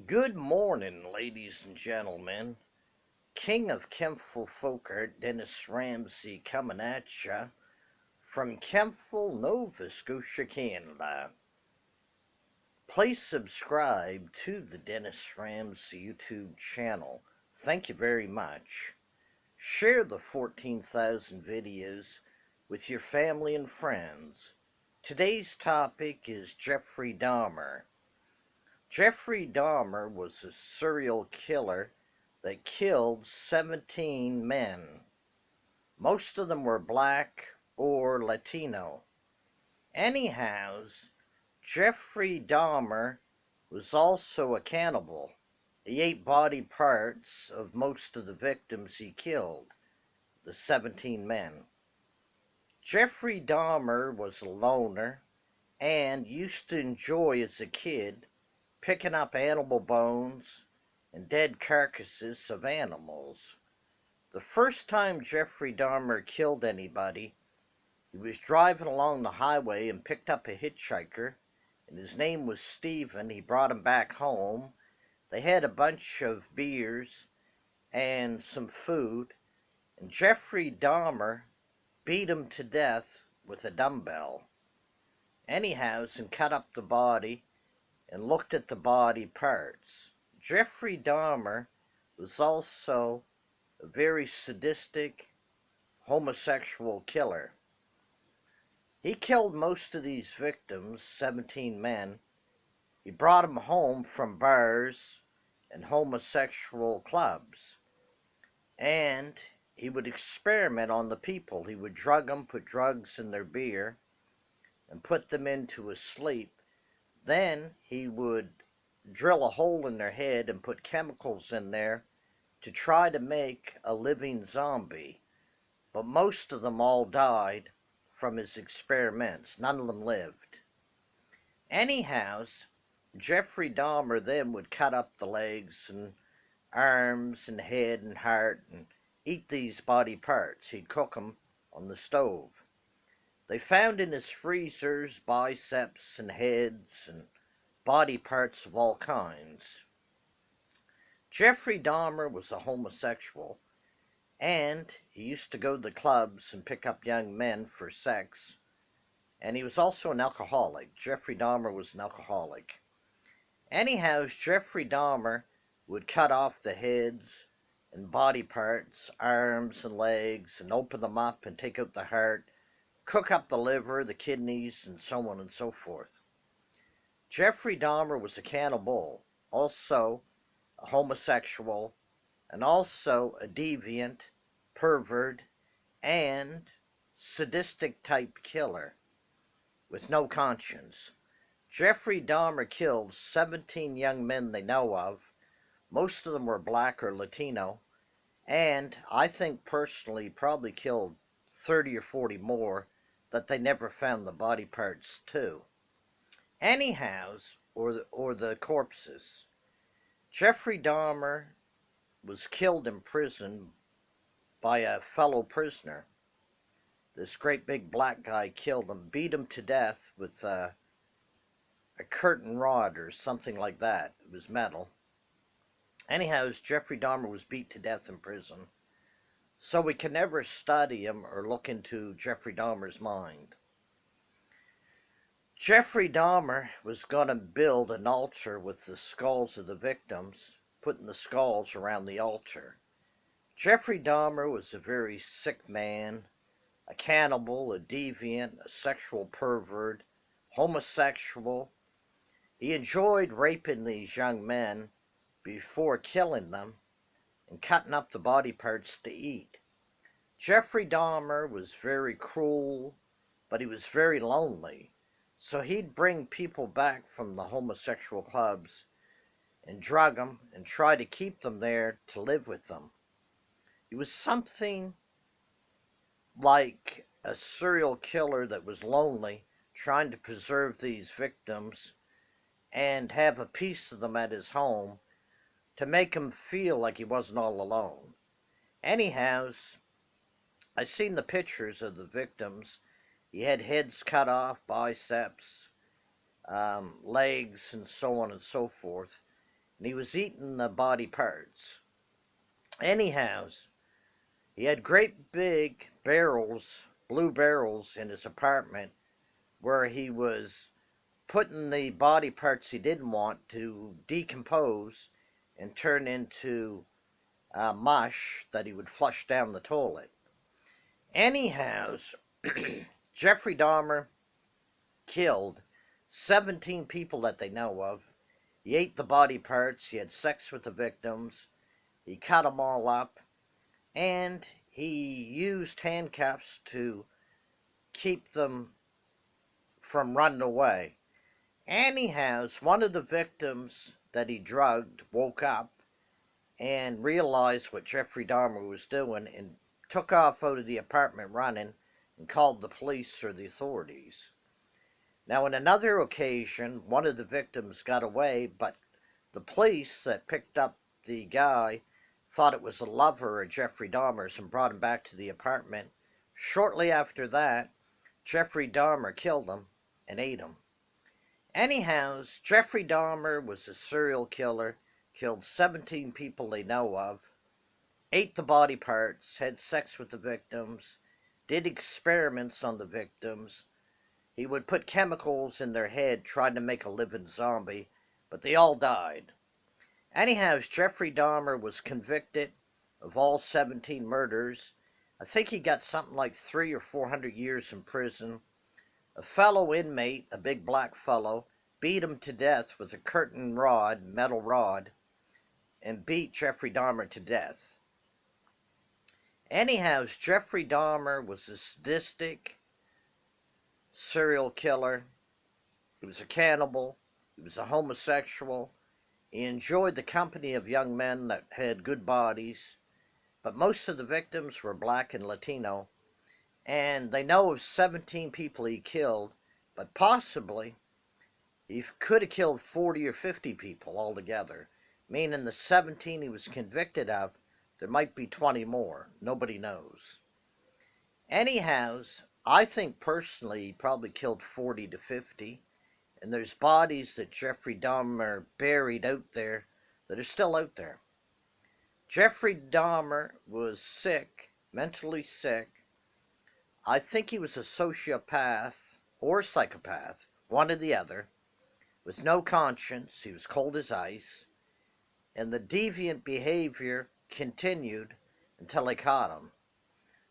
Good morning, ladies and gentlemen. King of Kempful Folkert, Dennis Ramsay coming at ya from Kempful, Nova Scotia, Canada. Please subscribe to the Dennis Ramsay YouTube channel. Thank you very much. Share the 14,000 videos with your family and friends. Today's topic is Jeffrey Dahmer. Jeffrey Dahmer was a serial killer that killed 17 men. Most of them were black or Latino. Anyhows, Jeffrey Dahmer was also a cannibal. He ate body parts of most of the victims he killed, the 17 men. Jeffrey Dahmer was a loner and used to enjoy as a kid picking up animal bones and dead carcasses of animals. The first time Jeffrey Dahmer killed anybody, he was driving along the highway and picked up a hitchhiker, and his name was Stephen. He brought him back home. They had a bunch of beers and some food, and Jeffrey Dahmer beat him to death with a dumbbell. Anyhows, and cut up the body and looked at the body parts. Jeffrey Dahmer was also a very sadistic homosexual killer. He killed most of these victims, 17 men. He brought them home from bars and homosexual clubs. And he would experiment on the people. He would drug them, put drugs in their beer, and put them into a sleep. Then he would drill a hole in their head and put chemicals in there to try to make a living zombie. But most of them all died from his experiments. None of them lived. Anyhow, Jeffrey Dahmer then would cut up the legs and arms and head and heart and eat these body parts. He'd cook them on the stove. They found in his freezers biceps and heads and body parts of all kinds. Jeffrey Dahmer was a homosexual, and he used to go to the clubs and pick up young men for sex, and he was also an alcoholic. Jeffrey Dahmer was an alcoholic. Anyhow, Jeffrey Dahmer would cut off the heads and body parts, arms and legs, and open them up and take out the heart, cook up the liver, the kidneys, and so on and so forth. Jeffrey Dahmer was a cannibal, also a homosexual, and also a deviant, pervert, and sadistic type killer with no conscience. Jeffrey Dahmer killed 17 young men they know of. Most of them were black or Latino, and I think personally probably killed 30 or 40 more that they never found the body parts to. Anyhows, or the corpses. Jeffrey Dahmer was killed in prison by a fellow prisoner. This great big black guy killed him, beat him to death with a curtain rod or something like that. It was metal. Anyhow, Jeffrey Dahmer was beat to death in prison. So we can never study him or look into Jeffrey Dahmer's mind. Jeffrey Dahmer was going to build an altar with the skulls of the victims, putting the skulls around the altar. Jeffrey Dahmer was a very sick man, a cannibal, a deviant, a sexual pervert, homosexual. He enjoyed raping these young men before killing them and cutting up the body parts to eat. Jeffrey Dahmer was very cruel, but he was very lonely. So he'd bring people back from the homosexual clubs and drug them and try to keep them there to live with them. He was something like a serial killer that was lonely, trying to preserve these victims and have a piece of them at his home to make him feel like he wasn't all alone. Anyhow, I seen the pictures of the victims. He had heads cut off, biceps, legs, and so on and so forth. and he was eating the body parts. Anyhow, he had great big barrels, blue barrels, in his apartment where he was putting the body parts he didn't want to decompose and turn into mush that he would flush down the toilet. Anyhow, Jeffrey Dahmer killed 17 people that they know of. He ate the body parts, he had sex with the victims, he cut them all up, and he used handcuffs to keep them from running away. Anyhow, one of the victims that he drugged woke up and realized what Jeffrey Dahmer was doing and took off out of the apartment running and called the police or the authorities. Now, on another occasion, one of the victims got away, but the police that picked up the guy thought it was a lover of Jeffrey Dahmer's and brought him back to the apartment. Shortly after that, Jeffrey Dahmer killed him and ate him. Anyhow, Jeffrey Dahmer was a serial killer, killed 17 people they know of, ate the body parts, had sex with the victims, did experiments on the victims. He would put chemicals in their head trying to make a living zombie, but they all died. Anyhow, Jeffrey Dahmer was convicted of all 17 murders. I think he got something like 300 or 400 years in prison. A fellow inmate, a big black fellow, beat him to death with a curtain rod, metal rod, and beat Jeffrey Dahmer to death. Anyhow, Jeffrey Dahmer was a sadistic serial killer. He was a cannibal. He was a homosexual. He enjoyed the company of young men that had good bodies, but most of the victims were black and Latino, and they know of 17 people he killed, but possibly he could have killed 40 or 50 people altogether, meaning the 17 he was convicted of, there might be 20 more. Nobody knows. Anyhow, I think personally he probably killed 40 to 50, and there's bodies that Jeffrey Dahmer buried out there that are still out there. Jeffrey Dahmer was sick, mentally sick. I think he was a sociopath or psychopath, one or the other, with no conscience. He was cold as ice, and the deviant behavior continued until they caught him.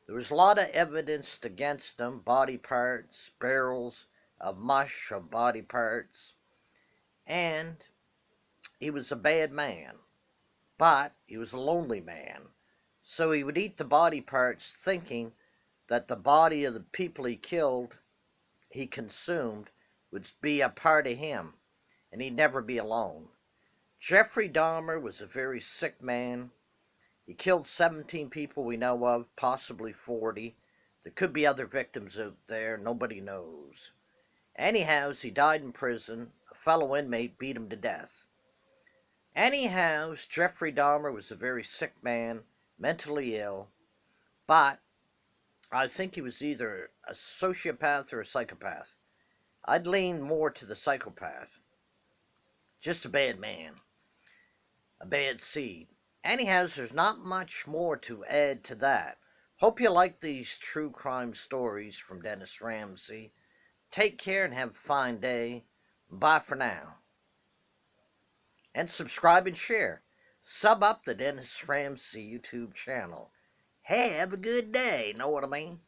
There was a lot of evidence against him, body parts, barrels of mush of body parts, and he was a bad man, but he was a lonely man. So he would eat the body parts thinking that the body of the people he killed, he consumed, would be a part of him, and he'd never be alone. Jeffrey Dahmer was a very sick man. He killed 17 people we know of, possibly 40. There could be other victims out there, nobody knows. Anyhow, he died in prison. A fellow inmate beat him to death. Anyhow, Jeffrey Dahmer was a very sick man, mentally ill, but I think he was either a sociopath or a psychopath. I'd lean more to the psychopath. Just a bad man. A bad seed. Anyhow, there's not much more to add to that. Hope you like these true crime stories from Dennis Ramsay. Take care and have a fine day. Bye for now. And subscribe and share. Sub up the Dennis Ramsay YouTube channel. Have a good day, know what I mean?